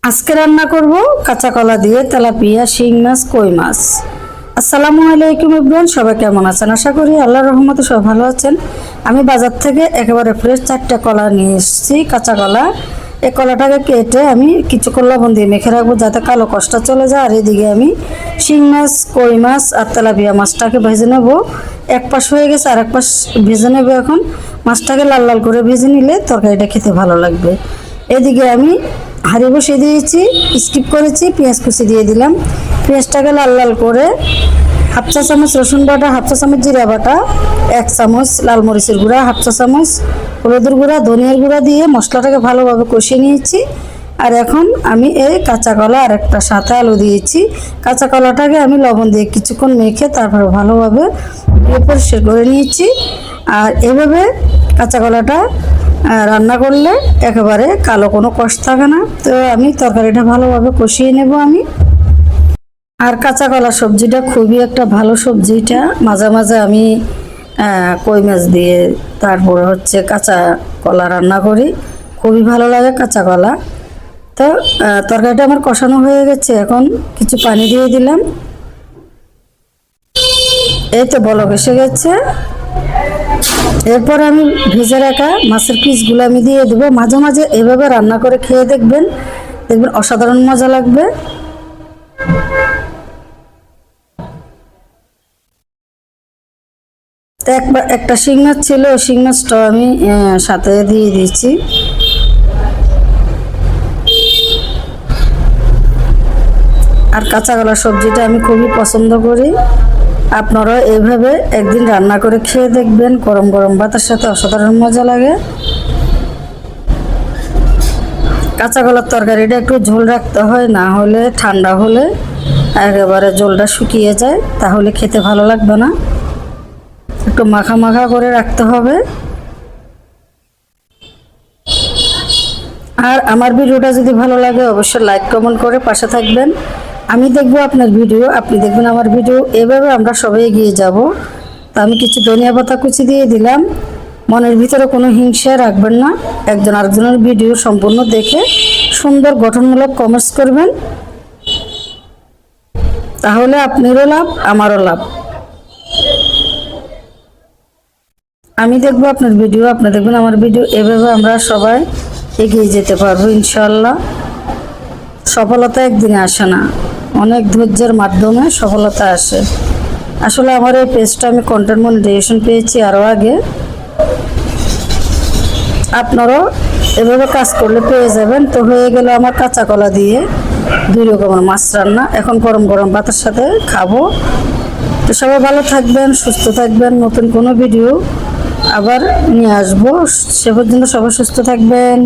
আজকে রান্না করব কাঁচা কলা দিয়ে তেলাপিয়া, শিং মাছ, কই মাছ। আসসালামু আলাইকুম এভরিওয়ান, সবাই কেমন আছেন? আশা করি আল্লাহর রহমতে সবাই ভালো আছেন। আমি বাজার থেকে একেবারে ফ্রেশ 4টা কলা নিয়ে এসেছি, কাঁচা কলা। এই কলাটাকে কেটে আমি কিছুক্ষণ লবণ দিয়ে মেখে রাখবো যাতে কালো কষটা চলে যায়। আর এদিকে আমি শিং মাছ, কই মাছ আর তেলাপিয়া মাছটাকে ভেজে নেব। এক পাশ হয়ে গেছে, আর এক পাশ ভেজে নেব। এখন মাছটাকে লাল লাল করে ভেজে নিলে তরকারিটা খেতে ভালো লাগবে। এদিকে আমি হাঁড়ি বসিয়ে দিয়েছি, স্কিপ করেছি, পেঁয়াজ কুচি দিয়ে দিলাম। পেঁয়াজটাকে লাল লাল করে হাফ চা চামচ রসুন বাটা, হাফ চা চামচ জিরা বাটা, 1 চামচ লাল মরিচের গুঁড়া, হাফ চা চামচ হলুদের গুঁড়া, ধনিয়ার গুঁড়া দিয়ে মশলাটাকে ভালোভাবে কষিয়ে নিয়েছি। আর এখন আমি এই কাঁচা কলা আর একটা সাথে আলু দিয়েছি। কাঁচা কলাটাকে আমি লবণ দিয়ে কিছুক্ষণ মেখে তারপরে ভালোভাবে পরিষ্কার করে নিয়েছি। আর এভাবে কাঁচা কলাটা রান্না করলে একেবারে কালো কোনো কষ থাকে না। তো আমি তরকারিটা ভালোভাবে কষিয়ে নেব আমি। আর কাঁচা কলা সবজিটা খুবই একটা ভালো সবজিটা। মাঝে মাঝে আমি কই মাছ দিয়ে তারপরে হচ্ছে কাঁচা কলা রান্না করি, খুবই ভালো লাগে কাঁচা কলা। তো তরকারিটা আমার কষানো হয়ে গেছে, এখন কিছু পানি দিয়ে দিলাম। এই তো বলক এসে গেছে। এরপর আমি ভেজে রাখা মাছের পিসগুলো আমি দিয়ে দেবো। মাঝে মাঝে এভাবে রান্না করে খেয়ে দেখবেন, দেখবেন অসাধারণ মজা লাগবে। তো একটা শিং মাছ ছিল, শিং মাছটাও আমি সাথে দিয়ে দিয়েছি। আর কাঁচা কলা সবজিটা আমি খুবই পছন্দ করি। আপনারা এইভাবে একদিন রান্না করে খেয়ে দেখবেন, গরম গরম ভাতের সাথে অসাধারণ মজা লাগে। কাঁচা কলার তরকারিটা একটু ঝোল রাখতে হয়, না হলে ঠান্ডা হলে একেবারে ঝোলটা শুকিয়ে যায়, তাহলে খেতে ভালো লাগবে না। একটু মাখা মাখা করে রাখতে হবে। আর আমার ভিডিওটা যদি ভালো লাগে অবশ্যই লাইক কমেন্ট করে পাশে থাকবেন। আমি দেখবো আপনার ভিডিও, আপনি দেখবেন আমার ভিডিও। এভাবে আমরা সবাই এগিয়ে যাব। তা আমি কিছু ধনিয়া পাতা কুচি দিয়ে দিলাম। মনের ভিতরে কোনো হিংসা রাখবেন না, একজন আরেকজনের ভিডিও সম্পূর্ণ দেখে সুন্দর গঠনমূলক কমেন্টস করবেন, তাহলে আপনারও লাভ আমারও লাভ। আমি দেখবো আপনার ভিডিও, আপনি দেখবেন আমার ভিডিও। এভাবে আমরা সবাই এগিয়ে যেতে পারবো ইনশাআল্লাহ। সফলতা একদিনে আসে না, অনেক ধৈর্যের মাধ্যমে সফলতা আসে। আসলে আমার এই পেজটা আমি কন্টেন্ট মনিটাইজেশন পেয়েছি আরও আগে। আপনারাও এভাবে কাজ করলে পেয়ে যাবেন। তো হয়ে গেল আমার কাঁচা কলা দিয়ে 2 রকমের মাছ রান্না। এখন গরম গরম ভাতের সাথে খাবো। তো সবাই ভালো থাকবেন, সুস্থ থাকবেন। নতুন কোনো ভিডিও আবার নিয়ে আসবো, সে পর্যন্ত সবাই সুস্থ থাকবেন।